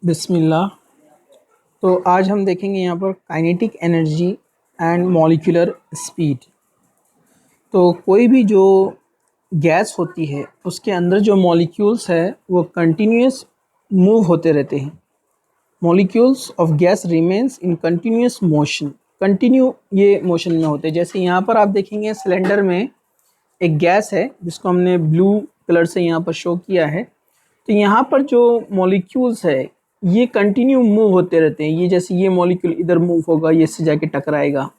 बिस्मिल्लाह। तो आज हम देखेंगे यहाँ पर kinetic energy and molecular speed. तो कोई भी जो गैस होती है उसके अंदर जो मॉलिक्यूल्स है वो कंटिन्यूस मूव होते रहते हैं। Molecules of gas remains in continuous motion. Continue ये मोशन में होते हैं। जैसे यहाँ पर आप देखेंगे सिलेंडर में एक गैस है जिसको हमने ब्लू कलर से यहाँ पर शो किया है। तो यहाँ पर जो मॉलिक्यूल्स है ये कंटिन्यू मूव होते रहते हैं। ये जैसे ये मॉलिक्यूल इधर मूव होगा, ये इससे जाके टकराएगा,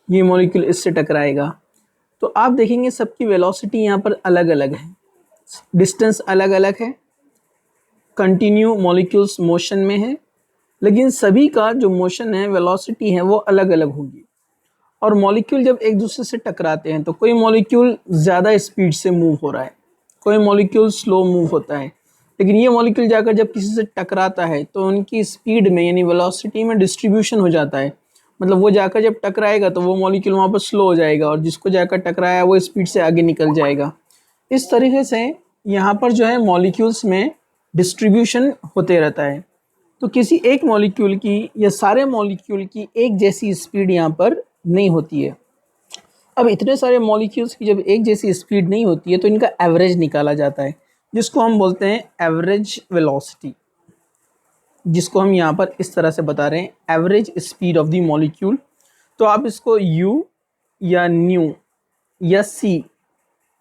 ये मॉलिक्यूल इससे टकराएगा। तो आप देखेंगे सबकी वेलोसिटी यहाँ पर अलग अलग है, डिस्टेंस अलग अलग है, कंटिन्यू मॉलिक्यूल्स मोशन में है, लेकिन सभी का जो मोशन है, वेलोसिटी है, वो अलग अलग होगी। और मॉलिक्यूल जब एक दूसरे से टकराते हैं तो कोई मॉलिक्यूल ज़्यादा स्पीड से मूव हो रहा है, कोई मॉलिक्यूल स्लो मूव होता है, लेकिन ये मॉलिक्यूल जाकर जब किसी से टकराता है तो उनकी स्पीड में यानी वेलोसिटी में डिस्ट्रीब्यूशन हो जाता है। मतलब वो जाकर जब टकराएगा तो वो मॉलिक्यूल वहाँ पर स्लो हो जाएगा और जिसको जाकर टकराया वो स्पीड से आगे निकल जाएगा। इस तरीके से यहाँ पर जो है मॉलिक्यूल्स में डिस्ट्रीब्यूशन होते रहता है। तो किसी एक मॉलिक्यूल की या सारे मॉलिक्यूल की एक जैसी स्पीड यहाँ पर नहीं होती है। अब इतने सारे मॉलिक्यूल्स की जब एक जैसी स्पीड नहीं होती है तो इनका एवरेज निकाला जाता है, जिसको हम बोलते हैं एवरेज वेलोसिटी, जिसको हम यहाँ पर इस तरह से बता रहे हैं average speed of the molecule. तो आप इसको यू या न्यू या सी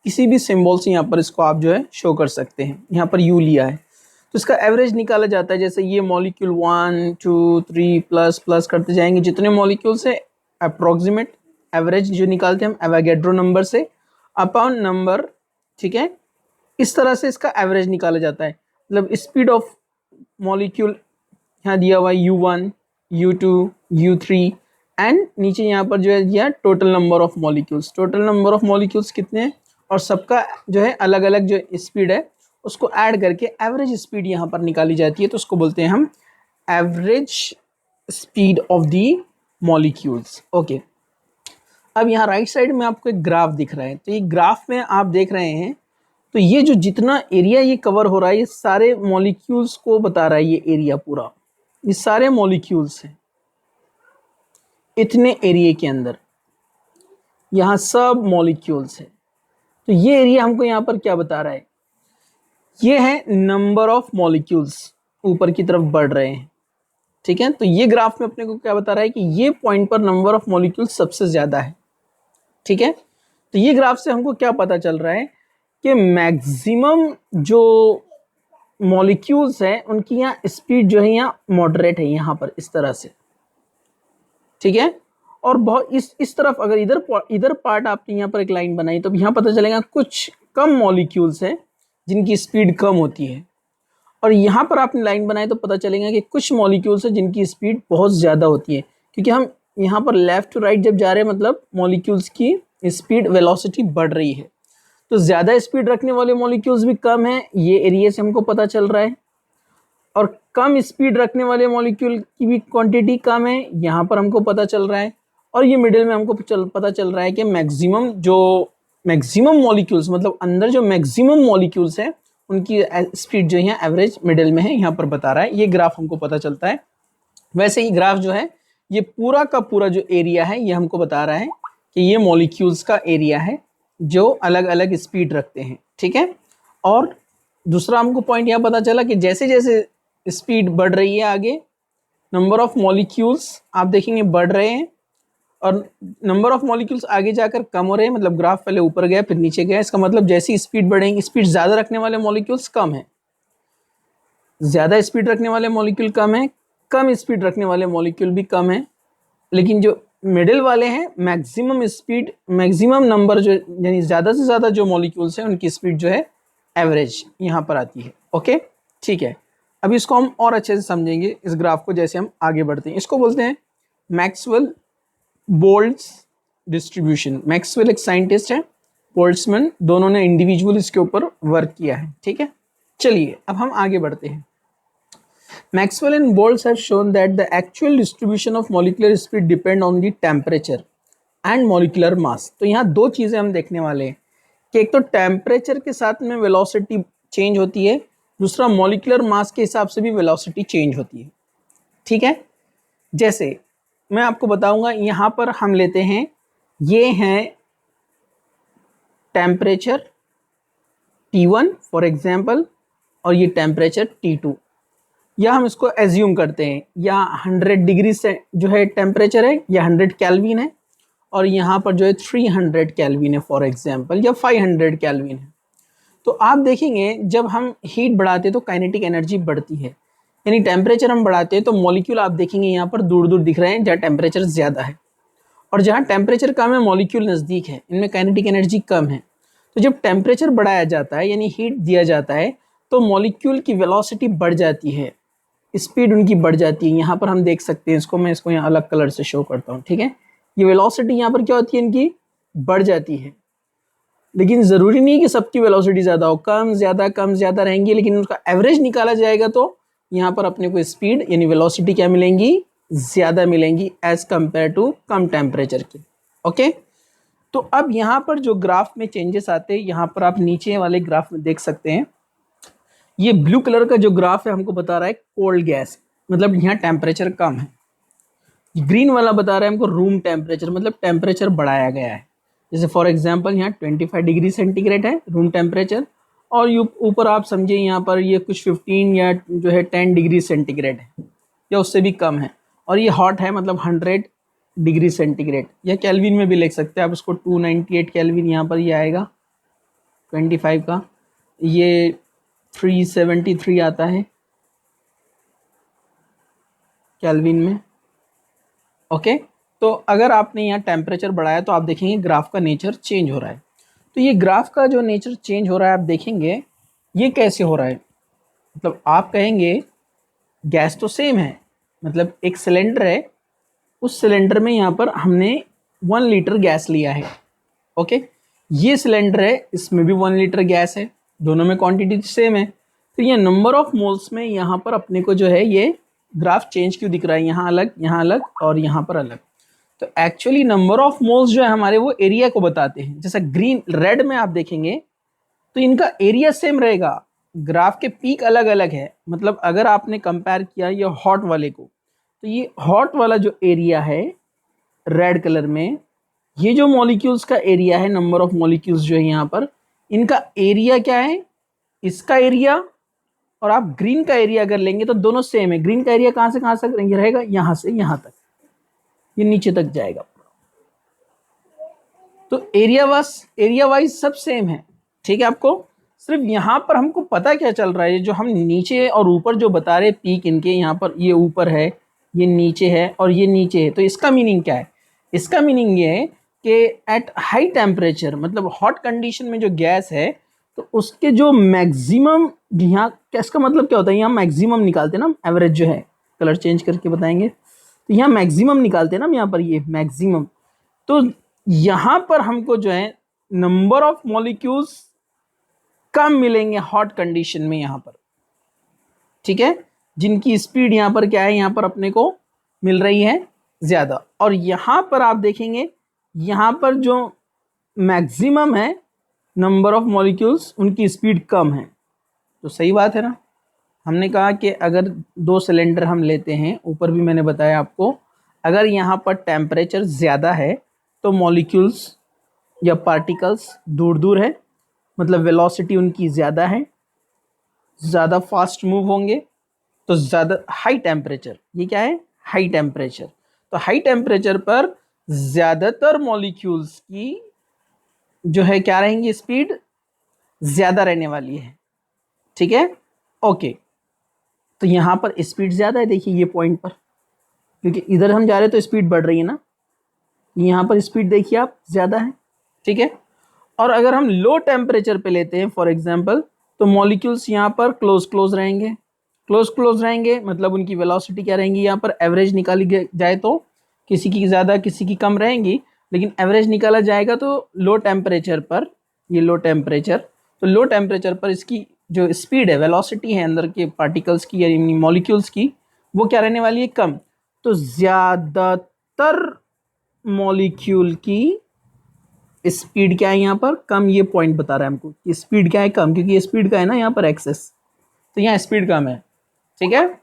किसी भी सिंबल से यहाँ पर इसको आप जो है शो कर सकते हैं। यहाँ पर यू लिया है तो इसका एवरेज निकाला जाता है। जैसे ये मॉलिक्यूल 1 2 3 प्लस प्लस करते जाएंगे, जितने मॉलिक्यूल्स है अप्रोक्सीमेट एवरेज जो निकालते हैं हम एवोगैड्रो नंबर से अपॉन नंबर, ठीक है। इस तरह से इसका एवरेज निकाला जाता है। मतलब स्पीड ऑफ मॉलिक्यूल यहाँ दिया हुआ है u1 u2 u3 एंड नीचे यहाँ पर जो है दिया total number of molecules. Total number of molecules कितने हैं और सबका जो है अलग अलग जो स्पीड है उसको ऐड करके एवरेज स्पीड यहाँ पर निकाली जाती है। तो उसको बोलते हैं हम average speed of the molecules. Okay, अब यहाँ राइट साइड में आपको एक ग्राफ दिख रहा है। तो ये ग्राफ में आप देख रहे हैं तो ये जो जितना एरिया ये कवर हो रहा है ये सारे मॉलिक्यूल्स को बता रहा है। ये एरिया पूरा, ये सारे मॉलिक्यूल्स हैं इतने एरिया के अंदर, यहाँ सब मॉलिक्यूल्स हैं। तो ये एरिया हमको यहाँ पर क्या बता रहा है, ये है नंबर ऑफ मॉलिक्यूल्स ऊपर की तरफ बढ़ रहे हैं, ठीक है। तो ये ग्राफ में अपने को क्या बता रहा है कि ये पॉइंट पर नंबर ऑफ मॉलिक्यूल्स सबसे ज्यादा है, ठीक है। तो ये ग्राफ से हमको क्या पता चल रहा है कि मैक्सिमम जो मॉलिक्यूल्स हैं उनकी यहाँ स्पीड जो है यहाँ मॉडरेट है, यहाँ पर इस तरह से, ठीक है। और बहुत इस तरफ अगर इधर पार्ट आपने यहाँ पर एक लाइन बनाई तो यहाँ पता चलेगा कुछ कम मॉलिक्यूल्स हैं जिनकी स्पीड कम होती है, और यहाँ पर आपने लाइन बनाई तो पता चलेगा कि कुछ मॉलिक्यूल्स हैं जिनकी स्पीड बहुत ज़्यादा होती है। क्योंकि हम यहाँ पर लेफ्ट टू राइट जब जा रहे हैं मतलब मॉलिक्यूल्स की स्पीड वेलोसिटी बढ़ रही है। तो ज़्यादा स्पीड रखने वाले मॉलिक्यूल्स भी कम हैं, ये एरिया से हमको पता चल रहा है। और कम स्पीड रखने वाले मॉलिक्यूल की भी क्वांटिटी कम है, यहाँ पर हमको पता चल रहा है। और ये मिडिल में हमको पता चल रहा है कि मैक्सिमम मॉलिक्यूल्स मतलब अंदर जो मैक्सिमम मॉलिक्यूल्स हैं उनकी स्पीड जो है एवरेज मिडिल में है, यहाँ पर बता रहा है। ये ग्राफ हमको पता चलता है। वैसे ही ग्राफ जो है ये पूरा का पूरा जो एरिया है ये हमको बता रहा है कि ये मॉलिक्यूल्स का एरिया है जो अलग अलग स्पीड रखते हैं, ठीक है। और दूसरा हमको पॉइंट यहाँ पता चला कि जैसे जैसे स्पीड बढ़ रही है आगे, नंबर ऑफ मॉलिक्यूल्स आप देखेंगे बढ़ रहे हैं और नंबर ऑफ मॉलिक्यूल्स आगे जाकर कम हो रहे हैं। मतलब ग्राफ पहले ऊपर गया फिर नीचे गया, इसका मतलब जैसी स्पीड बढ़ेगी, स्पीड ज़्यादा रखने वाले मॉलिक्यूल्स कम है, ज़्यादा स्पीड रखने वाले मॉलिक्यूल कम है, कम स्पीड रखने वाले मॉलिक्यूल भी कम है। लेकिन जो मिडिल वाले हैं मैक्सिमम स्पीड, मैक्सिमम नंबर जो यानी ज़्यादा से ज़्यादा जो मॉलिक्यूल्स हैं उनकी स्पीड जो है एवरेज यहाँ पर आती है। ओके, ठीक है। अभी इसको हम और अच्छे से समझेंगे इस ग्राफ को जैसे हम आगे बढ़ते हैं। इसको बोलते हैं मैक्सवेल बोल्ट्ज डिस्ट्रीब्यूशन। मैक्सवेल एक साइंटिस्ट है, बोल्ट्जमैन, दोनों ने इंडिविजुअल इसके ऊपर वर्क किया है, ठीक है। चलिए अब हम आगे बढ़ते हैं। Maxwell and Boltz have shown that the actual distribution of molecular speed depend on the temperature and molecular mass। तो यहाँ दो चीज़ें हम देखने वाले हैं कि एक तो टेम्परेचर के साथ में वेलोसिटी चेंज होती है दूसरा मॉलिक्यूलर मास के हिसाब से भी वेलोसिटी चेंज होती है, ठीक है। जैसे मैं आपको बताऊंगा, यहाँ पर हम लेते हैं, ये हैं टेम्परेचर T1 फॉर एग्जांपल, और ये टेम्परेचर T2, या हम इसको एज्यूम करते हैं, या 100 डिग्री से जो है टेम्परेचर है, या 100 केल्विन है, और यहाँ पर जो है 300 केल्विन है फॉर एग्जांपल, या 500 केल्विन है। तो आप देखेंगे जब हम हीट बढ़ाते हैं तो काइनेटिक एनर्जी बढ़ती है, यानी टेम्परेचर हम बढ़ाते हैं तो मॉलिक्यूल आप देखेंगे यहाँ पर दूर दूर दिख रहे हैं जहाँ टेम्परेचर ज़्यादा है, और जहाँ टेम्परेचर कम है मॉलिक्यूल नज़दीक है, इनमें काइनेटिक एनर्जी कम है। तो जब टेम्परेचर बढ़ाया जाता है यानी हीट दिया जाता है तो मॉलिक्यूल की वेलोसिटी बढ़ जाती है, स्पीड उनकी बढ़ जाती है। यहाँ पर हम देख सकते हैं इसको, मैं इसको यहाँ अलग कलर से शो करता हूँ, ठीक है। ये वेलोसिटी यहाँ पर क्या होती है, इनकी बढ़ जाती है, लेकिन ज़रूरी नहीं कि सबकी वेलोसिटी ज़्यादा हो, कम ज़्यादा रहेंगी, लेकिन उसका एवरेज निकाला जाएगा तो यहाँ पर अपने को स्पीड यानी वेलोसिटी क्या मिलेंगी, ज़्यादा मिलेंगी एज कंपेयर टू कम टेम्परेचर की। ओके, तो अब यहाँ पर जो ग्राफ में चेंजेस आते हैं, यहाँ पर आप नीचे वाले ग्राफ में देख सकते हैं, ये ब्लू कलर का जो ग्राफ है हमको बता रहा है कोल्ड गैस, मतलब यहाँ टेम्परेचर कम है। ग्रीन वाला बता रहा है हमको रूम टेम्परेचर, मतलब टेम्परेचर बढ़ाया गया है। जैसे फॉर एग्जांपल यहाँ 25 डिग्री सेंटीग्रेड है रूम टेम्परेचर, और ये ऊपर आप समझिए यहाँ पर ये कुछ 15 या जो है 10 डिग्री सेंटीग्रेड है, या उससे भी कम है, और ये हॉट है मतलब 100 डिग्री सेंटीग्रेड, या केल्विन में भी लिख सकते हैं आप इसको, 298 केल्विन यहाँ पर ये आएगा 25 का, ये 373 आता है केल्विन में। ओके, तो अगर आपने यहाँ टेम्परेचर बढ़ाया तो आप देखेंगे ग्राफ का नेचर चेंज हो रहा है। तो ये ग्राफ का जो नेचर चेंज हो रहा है आप देखेंगे ये कैसे हो रहा है, मतलब आप कहेंगे गैस तो सेम है, मतलब एक सिलेंडर है, उस सिलेंडर में यहाँ पर हमने 1 लीटर गैस लिया है। ओके, ये सिलेंडर है, इसमें भी 1 लीटर गैस है, दोनों में क्वांटिटी सेम है। तो ये नंबर ऑफ मोल्स में यहाँ पर अपने को जो है ये ग्राफ चेंज क्यों दिख रहा है, यहाँ अलग और यहाँ पर अलग। तो एक्चुअली नंबर ऑफ मोल्स जो है हमारे वो एरिया को बताते हैं। जैसा ग्रीन रेड में आप देखेंगे तो इनका एरिया सेम रहेगा, ग्राफ के पीक अलग अलग है। मतलब अगर आपने कंपेयर किया ये हॉट वाले को, तो ये हॉट वाला जो एरिया है रेड कलर में, ये जो मॉलिक्यूल्स का एरिया है, नंबर ऑफ मॉलिक्यूल्स जो है यहाँ पर, इनका एरिया क्या है, इसका एरिया और आप ग्रीन का एरिया अगर लेंगे तो दोनों सेम है। ग्रीन का एरिया कहाँ से कहाँ तक रहेगा, यहाँ से यहाँ तक, ये नीचे तक जाएगा। तो एरिया वाइज सब सेम है, ठीक है। आपको सिर्फ यहाँ पर हमको पता क्या चल रहा है, जो हम नीचे और ऊपर जो बता रहे पीक इनके, यहाँ पर ये ऊपर है, ये नीचे है और ये नीचे है। तो इसका मीनिंग क्या है, इसका मीनिंग ये है कि एट हाई टेम्परेचर, मतलब हॉट कंडीशन में जो गैस है तो उसके जो मैक्सिमम, यहाँ इसका मतलब क्या होता है, यहाँ मैक्सिमम निकालते हैं ना, एवरेज जो है, कलर चेंज करके बताएंगे। तो यहाँ मैक्सिमम निकालते हैं ना, यहाँ पर ये मैक्सिमम, तो यहाँ पर हमको जो है नंबर ऑफ मॉलिक्यूल्स कम मिलेंगे हॉट कंडीशन में यहाँ पर, ठीक है, जिनकी स्पीड यहाँ पर क्या है, यहाँ पर अपने को मिल रही है ज़्यादा। और यहाँ पर आप देखेंगे यहाँ पर जो मैक्सिमम है नंबर ऑफ मॉलिक्यूल्स, उनकी स्पीड कम है। तो सही बात है ना, हमने कहा कि अगर 2 सिलेंडर हम लेते हैं, ऊपर भी मैंने बताया आपको, अगर यहाँ पर टेम्परेचर ज़्यादा है तो मॉलिक्यूल्स या पार्टिकल्स दूर दूर है, मतलब वेलोसिटी उनकी ज़्यादा है, ज़्यादा फास्ट मूव होंगे। तो ज़्यादा हाई टेम्परेचर, ये क्या है, हाई टेम्परेचर, तो हाई टेम्परेचर पर ज़्यादातर मॉलिक्यूल्स की जो है क्या रहेंगी, स्पीड ज़्यादा रहने वाली है, ठीक है। ओके, तो यहाँ पर स्पीड ज़्यादा है, देखिए ये पॉइंट पर, क्योंकि इधर हम जा रहे हैं तो स्पीड बढ़ रही है ना, यहाँ पर स्पीड देखिए आप ज़्यादा है, ठीक है। और अगर हम लो टेम्परेचर पे लेते हैं फॉर एग्जांपल, तो मॉलिक्यूल्स यहाँ पर क्लोज रहेंगे, क्लोज रहेंगे, मतलब उनकी वेलोसिटी क्या रहेंगी, यहाँ पर एवरेज निकाली जाए तो किसी की ज़्यादा किसी की कम रहेंगी, लेकिन एवरेज निकाला जाएगा तो लो टेम्परेचर पर, ये लो टेम्परेचर, तो लो टेम्परेचर पर इसकी जो स्पीड है, वेलोसिटी है अंदर के पार्टिकल्स की या मॉलिक्यूल्स की, वो क्या रहने वाली है, कम। तो ज़्यादातर मॉलिक्यूल की स्पीड क्या है यहाँ पर, कम। ये पॉइंट बता रहा है हमको कि स्पीड क्या है, कम, क्योंकि ये स्पीड का है ना यहाँ पर एक्सेस, तो यहाँ स्पीड कम है, ठीक है।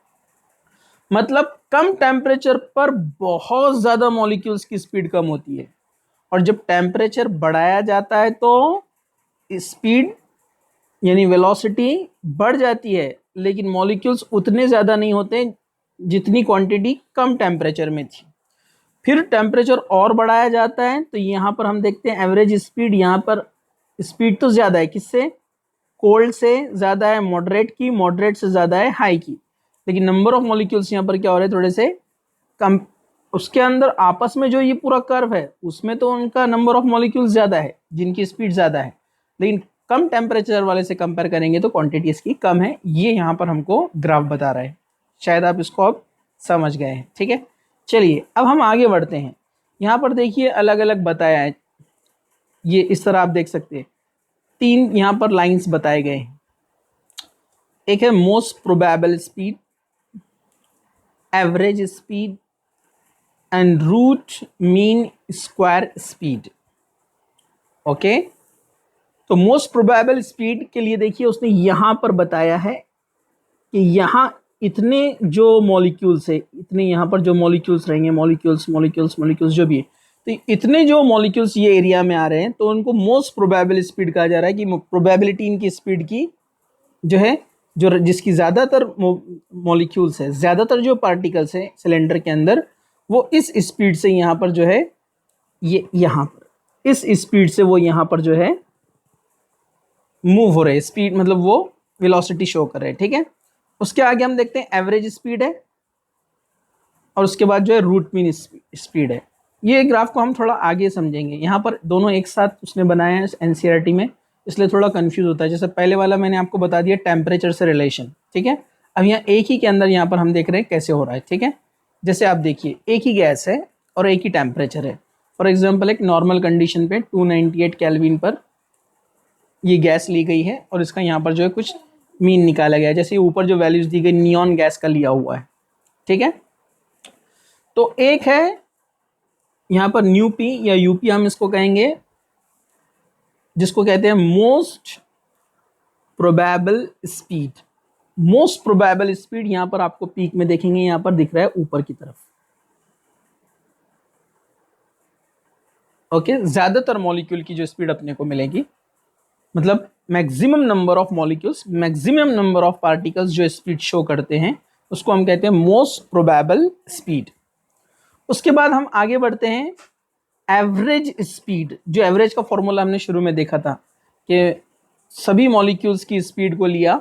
मतलब कम टेम्परेचर पर बहुत ज़्यादा मॉलिक्यूल्स की स्पीड कम होती है, और जब टेम्परेचर बढ़ाया जाता है तो स्पीड यानी वेलोसिटी बढ़ जाती है, लेकिन मॉलिक्यूल्स उतने ज़्यादा नहीं होते जितनी क्वांटिटी कम टेम्परेचर में थी। फिर टेम्परेचर और बढ़ाया जाता है तो यहाँ पर हम देखते हैं एवरेज स्पीड, यहाँ पर स्पीड तो ज़्यादा है, किससे? कोल्ड से ज़्यादा है मॉडरेट की, मॉडरेट से ज़्यादा है हाई की, लेकिन नंबर ऑफ मॉलिक्यूल्स यहाँ पर क्या हो रहे हैं, थोड़े से कम। उसके अंदर आपस में जो ये पूरा कर्व है उसमें तो उनका नंबर ऑफ मॉलिक्यूल्स ज़्यादा है जिनकी स्पीड ज़्यादा है, लेकिन कम टेम्परेचर वाले से कंपेयर करेंगे तो क्वांटिटी इसकी कम है। ये यहाँ पर हमको ग्राफ बता रहा है, शायद आप इसको अब समझ गए हैं, ठीक है। चलिए अब हम आगे बढ़ते हैं। यहाँ पर देखिए अलग अलग बताया है, ये इस तरह आप देख सकते हैं, 3 यहाँ पर लाइंस बताए गए हैं। एक है most probable speed, average speed and root mean square speed. Okay, तो मोस्ट प्रोबेबल स्पीड के लिए देखिए उसने यहाँ पर बताया है कि यहाँ इतने जो मॉलिक्यूल्स है, इतने यहाँ पर जो मॉलिक्यूल्स रहेंगे, मॉलिक्यूल्स जो भी है, तो इतने जो मॉलिक्यूल्स ये एरिया में आ रहे हैं तो उनको मोस्ट प्रोबेबल स्पीड कहा जा रहा है कि प्रोबेबिलिटी इनकी स्पीड की जो है, जो जिसकी ज़्यादातर मॉलिक्यूल्स है, ज़्यादातर जो पार्टिकल्स हैं सिलेंडर के अंदर, वो इस स्पीड से यहाँ पर जो है, ये यहाँ पर इस स्पीड से वो यहाँ पर जो है मूव हो रहे हैं। स्पीड मतलब वो वेलोसिटी शो कर रहे हैं, ठीक है। उसके आगे हम देखते हैं एवरेज स्पीड है, और उसके बाद जो है रूट मीन स्पीड है। ये ग्राफ को हम थोड़ा आगे समझेंगे, यहाँ पर दोनों एक साथ उसने बनाया है एनसीईआरटी में, इसलिए थोड़ा कंफ्यूज होता है। जैसे पहले वाला मैंने आपको बता दिया टेम्परेचर से रिलेशन, ठीक है। अब यहाँ एक ही के अंदर यहाँ पर हम देख रहे हैं कैसे हो रहा है, ठीक है। जैसे आप देखिए एक ही गैस है और एक ही टेम्परेचर है। फॉर एग्जाम्पल एक नॉर्मल कंडीशन पे 298 केल्विन पर ये गैस ली गई है, और इसका यहाँ पर जो है कुछ मीन निकाला गया है, जैसे ऊपर जो वैल्यूज दी गई नियॉन गैस का लिया हुआ है, ठीक है। तो एक है यहाँ पर न्यू पी या यूपी हम इसको कहेंगे, जिसको कहते हैं most probable speed. Most probable speed यहाँ पर आपको पीक में देखेंगे, यहाँ पर दिख रहा है ऊपर की तरफ। ओके, ज्यादातर मॉलिक्यूल की जो स्पीड अपने को मिलेगी, मतलब maximum number of molecules, maximum number of particles जो स्पीड शो करते हैं, उसको हम कहते हैं मोस्ट प्रोबेबल स्पीड। उसके बाद हम आगे बढ़ते हैं एवरेज स्पीड। जो एवरेज का फॉर्मूला हमने शुरू में देखा था कि सभी मॉलिक्यूल्स की स्पीड को लिया,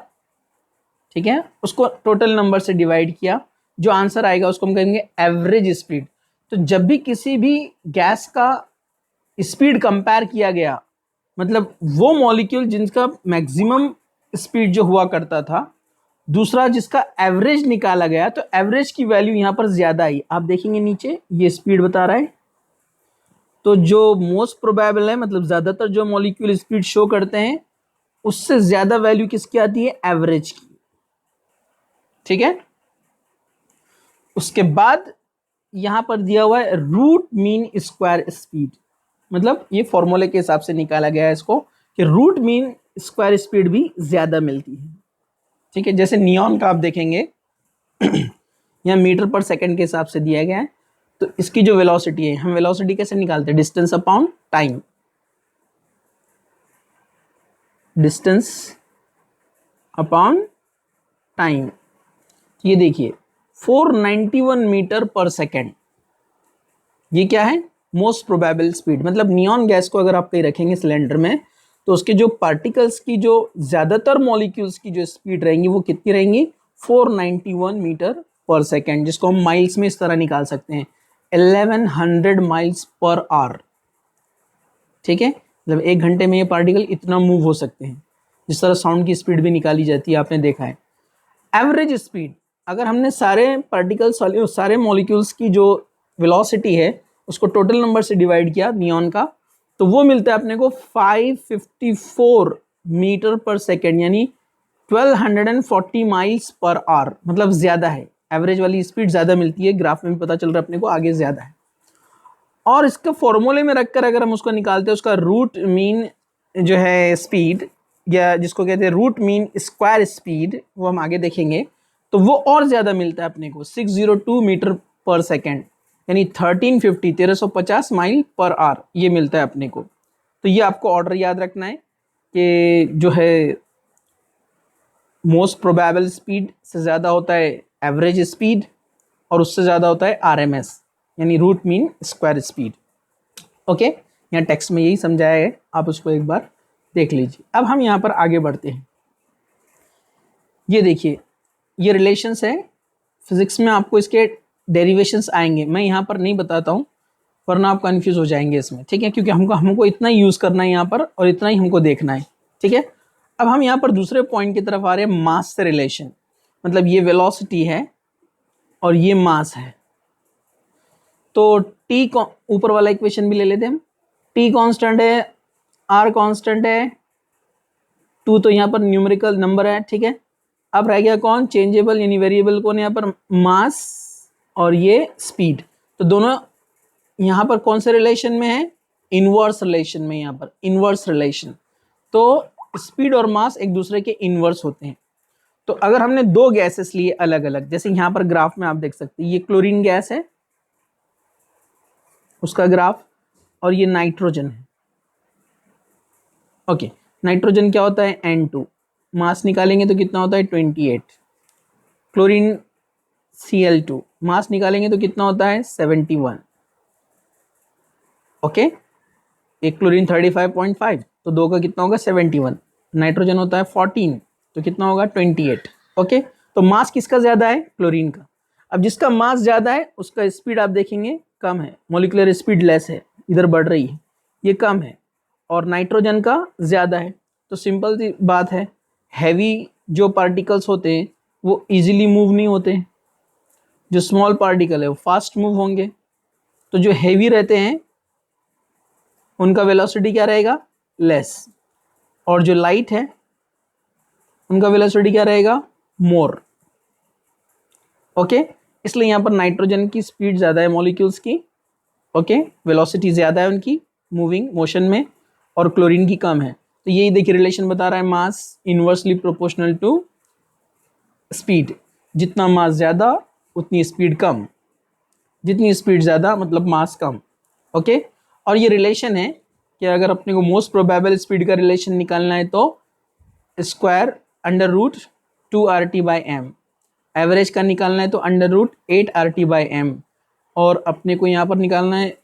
ठीक है, उसको टोटल नंबर से डिवाइड किया, जो आंसर आएगा उसको हम कहेंगे एवरेज स्पीड। तो जब भी किसी भी गैस का स्पीड कंपेयर किया गया, मतलब वो मॉलिक्यूल जिनका मैक्सिमम स्पीड जो हुआ करता था, दूसरा जिसका एवरेज निकाला गया, तो एवरेज की वैल्यू यहाँ पर ज़्यादा आई। आप देखेंगे नीचे ये स्पीड बता रहा है, तो जो मोस्ट प्रोबेबल है, मतलब ज़्यादातर जो मॉलिक्यूल स्पीड शो करते हैं, उससे ज़्यादा वैल्यू किसकी आती है? एवरेज की, ठीक है। उसके बाद यहाँ पर दिया हुआ है रूट मीन स्क्वायर स्पीड, मतलब ये फॉर्मूले के हिसाब से निकाला गया है इसको कि रूट मीन स्क्वायर स्पीड भी ज़्यादा मिलती है, ठीक है। जैसे नियॉन का आप देखेंगे यहाँ मीटर पर सेकंड के हिसाब से दिया गया है, तो इसकी जो वेलोसिटी है, हम वेलोसिटी कैसे निकालते हैं? Distance upon time, distance upon time. ये देखिए 491 मीटर पर सेकेंड, ये क्या है? Most probable speed. मतलब नियॉन गैस को अगर आप कहीं रखेंगे सिलेंडर में, तो उसके जो पार्टिकल्स की जो ज़्यादातर मॉलिक्यूल्स की जो स्पीड रहेंगी वो कितनी रहेंगी? 491 मीटर पर सेकेंड, जिसको हम माइल्स में इस तरह निकाल सकते हैं 1100 माइल्स पर आवर, ठीक है। मतलब 1 घंटे में ये पार्टिकल इतना मूव हो सकते हैं, जिस तरह साउंड की स्पीड भी निकाली जाती है, आपने देखा है। एवरेज स्पीड, अगर हमने सारे पार्टिकल्स वाले सारे मॉलिक्यूल्स की जो वेलोसिटी है उसको टोटल नंबर से डिवाइड किया नियॉन का, तो वो मिलता है अपने को 554 मीटर पर सेकेंड, यानी 1240 माइल्स पर आवर। मतलब ज़्यादा है, एवरेज वाली स्पीड ज़्यादा मिलती है, ग्राफ में भी पता चल रहा है अपने को आगे ज़्यादा है। और इसके फॉर्मूले में रखकर अगर हम उसको निकालते हैं, उसका रूट मीन जो है स्पीड, या जिसको कहते हैं रूट मीन स्क्वायर स्पीड, वो हम आगे देखेंगे, तो वो और ज़्यादा मिलता है अपने को 602 मीटर पर सेकेंड, यानी 1350 माइल पर आवर ये मिलता है अपने को। तो ये आपको ऑर्डर याद रखना है कि जो है मोस्ट प्रोबेबल स्पीड से ज़्यादा होता है एवरेज स्पीड, और उससे ज़्यादा होता है आरएमएस यानी root mean square speed. Okay, यहाँ टेक्स्ट में यही समझाया है, आप उसको एक बार देख लीजिए। अब हम यहाँ पर आगे बढ़ते हैं। ये देखिए, ये रिलेशंस है, फिजिक्स में आपको इसके डेरिवेशंस आएंगे, मैं यहाँ पर नहीं बताता हूँ वरना आप कंफ्यूज हो जाएंगे इसमें, ठीक है, क्योंकि हमको इतना ही यूज़ करना है यहाँ पर और इतना ही हमको देखना है, ठीक है। अब हम यहाँ पर दूसरे पॉइंट की तरफ आ रहे हैं, मास से रिलेशन, मतलब ये वेलोसिटी है और ये मास है। तो टी ऊपर वाला इक्वेशन भी ले लेते हैं हम, टी कांस्टेंट है, आर कांस्टेंट है, 2 तो यहाँ पर न्यूमेरिकल नंबर है, ठीक है। अब रह गया कौन, चेंजेबल यानी वेरिएबल कौन है यहाँ पर, मास और ये स्पीड। तो दोनों यहाँ पर कौन से रिलेशन में है, इनवर्स रिलेशन में, यहाँ पर इनवर्स रिलेशन। तो स्पीड और मास एक दूसरे के इनवर्स होते हैं। तो अगर हमने दो गैसेस लिए अलग अलग, जैसे यहाँ पर ग्राफ में आप देख सकते हैं, ये क्लोरीन गैस है उसका ग्राफ, और ये नाइट्रोजन है। ओके, नाइट्रोजन क्या होता है, N2, मास निकालेंगे तो कितना होता है 28। क्लोरीन Cl2, मास निकालेंगे तो कितना होता है 71। ओके, एक क्लोरीन 35.5, तो दो का कितना होगा 71, नाइट्रोजन होता है 14, तो कितना होगा 28। ओके, तो मास किसका ज़्यादा है, क्लोरीन का। अब जिसका मास ज़्यादा है उसका स्पीड आप देखेंगे कम है, मोलिकुलर स्पीड लेस है, इधर बढ़ रही है, ये कम है, और नाइट्रोजन का ज़्यादा है। तो सिंपल सी बात है, हैवी जो पार्टिकल्स होते हैं वो इजीली मूव नहीं होते हैं, जो स्मॉल पार्टिकल है वो फास्ट मूव होंगे। तो जो हैवी रहते हैं उनका वेलोसिटी क्या रहेगा, लेस, और जो लाइट है उनका वेलोसिटी क्या रहेगा, मोर। ओके, इसलिए यहाँ पर नाइट्रोजन की स्पीड ज़्यादा है मॉलिक्यूल्स की, ओके, वेलोसिटी ज़्यादा है उनकी मूविंग मोशन में, और क्लोरीन की कम है। तो यही देखिए रिलेशन बता रहा है, मास इनवर्सली प्रोपोर्शनल टू स्पीड, जितना मास ज़्यादा उतनी स्पीड कम, जितनी स्पीड ज़्यादा मतलब मास कम। ओके, और ये रिलेशन है कि अगर अपने को मोस्ट प्रोबेबल स्पीड का रिलेशन निकालना है तो square under root 2RT/m, average का निकालना है तो अंडर रूट 8RT/m, और अपने को यहाँ पर निकालना है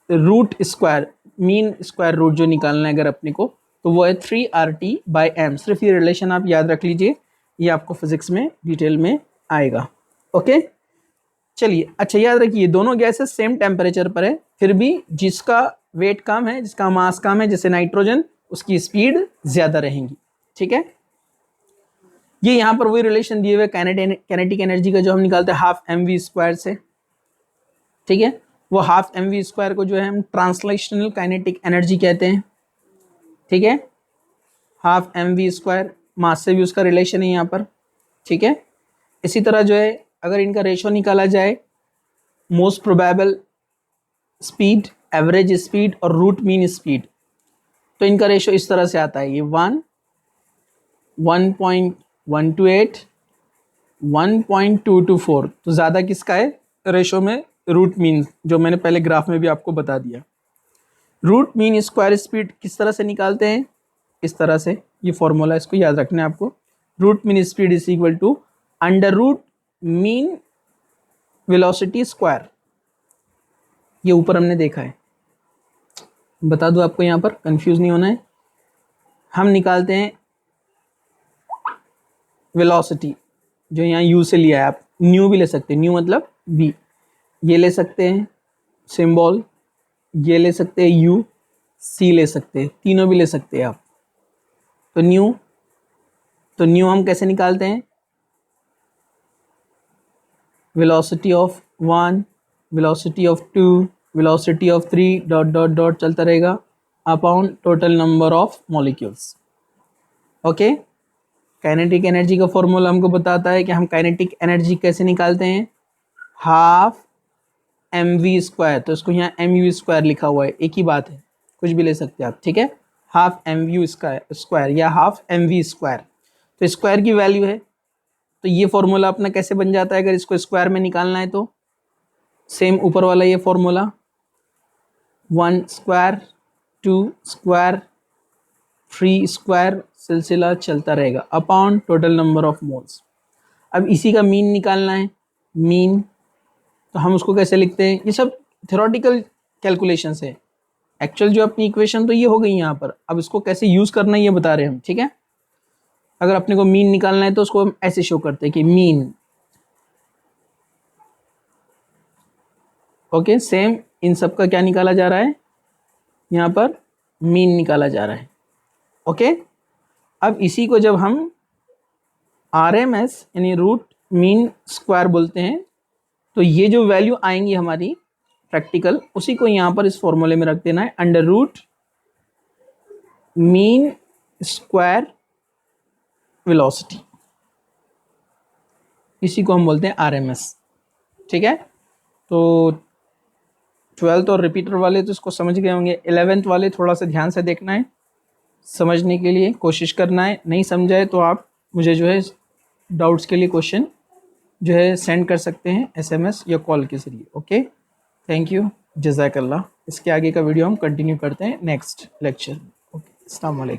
root square, mean square root जो निकालना है अगर अपने को, तो वो है 3RT/m। सिर्फ ये रिलेशन आप याद रख लीजिए, ये आपको फिजिक्स में डिटेल में आएगा। ओके, चलिए, अच्छा याद रखिए दोनों गैसेस सेम टेम्परेचर पर है, फिर भी जिसका वेट कम है, जिसका मास कम है, जैसे नाइट्रोजन, उसकी स्पीड ज़्यादा रहेंगी, ठीक है। ये यहाँ पर वही रिलेशन दिए हुए काइनेटिक एनर्जी का जो हम निकालते हैं हाफ mv² से, ठीक है। वो हाफ mv² को जो है हम ट्रांसलेशनल काइनेटिक एनर्जी कहते हैं, ठीक है। हाफ mv² मास से भी उसका रिलेशन है यहाँ पर, ठीक है। इसी तरह जो है अगर इनका रेशो निकाला जाए, most probable speed, average speed और रूट मीन स्पीड, तो इनका रेशो इस तरह से आता है, ये 1.128 1.224। तो ज़्यादा किसका है रेशो में, रूट मीन, जो मैंने पहले ग्राफ में भी आपको बता दिया। रूट मीन स्क्वायर स्पीड किस तरह से निकालते हैं, इस तरह से, ये फॉर्मूला इसको याद रखना है आपको, root mean speed is equal to under root mean velocity square. ये ऊपर हमने देखा है, बता दूं आपको, यहाँ पर कंफ्यूज नहीं होना है। हम निकालते हैं वेलोसिटी, जो यहाँ u से लिया है, आप न्यू भी ले सकते हैं, न्यू मतलब v, ये ले सकते हैं सिंबल, ये ले सकते हैं u, c ले सकते हैं, तीनों भी ले सकते हैं आप। तो न्यू हम कैसे निकालते हैं, velocity of 1, velocity of 2, velocity of 3 dot dot dot चलता रहेगा upon total number of molecules. Okay, kinetic energy का फॉर्मूला हमको बताता है कि हम काइनेटिक एनर्जी कैसे निकालते हैं, हाफ mv², तो इसको यहाँ mu² लिखा हुआ है, एक ही बात है, कुछ भी ले सकते हैं आप, ठीक है। हाफ एम वी स्क्वायर या हाफ एम वी स्क्वायर। तो स्क्वायर की वैल्यू है, तो ये फॉर्मूला अपना कैसे बन जाता है अगर इसको स्क्वायर में निकालना है तो? सेम ऊपर वाला ये फॉर्मूला, 1 स्क्वायर 2 स्क्वायर 3 स्क्वायर, सिलसिला चलता रहेगा upon total number of moles. अब इसी का मीन निकालना है, मीन, तो हम उसको कैसे लिखते हैं? ये सब थ्योरेटिकल कैलकुलेशंस है, एक्चुअल जो अपनी इक्वेशन तो ये हो गई यहाँ पर, अब इसको कैसे यूज़ करना है ये बता रहे हैं हम, ठीक है। अगर अपने को मीन निकालना है तो उसको हम ऐसे शो करते हैं कि मीन, ओके। सेम इन सब का क्या निकाला जा रहा है, यहाँ पर मीन निकाला जा रहा है, ओके। अब इसी को जब हम RMS यानी रूट मीन स्क्वायर बोलते हैं, तो ये जो वैल्यू आएंगी हमारी प्रैक्टिकल, उसी को यहाँ पर इस फॉर्मूले में रख देना है, under root mean square velocity, इसी को हम बोलते हैं RMS, ठीक है। तो 12th और रिपीटर वाले तो इसको समझ गए होंगे, 11th वाले थोड़ा सा ध्यान से देखना है, समझने के लिए कोशिश करना है, नहीं समझाए तो आप मुझे जो है डाउट्स के लिए क्वेश्चन जो है सेंड कर सकते हैं SMS या कॉल के ज़रिए, ओके। थैंक यू, जज़ाकल्लाह। इसके आगे का वीडियो हम कंटिन्यू करते हैं नेक्स्ट लेक्चर में, ओके। अस्सलाम वालेकुम।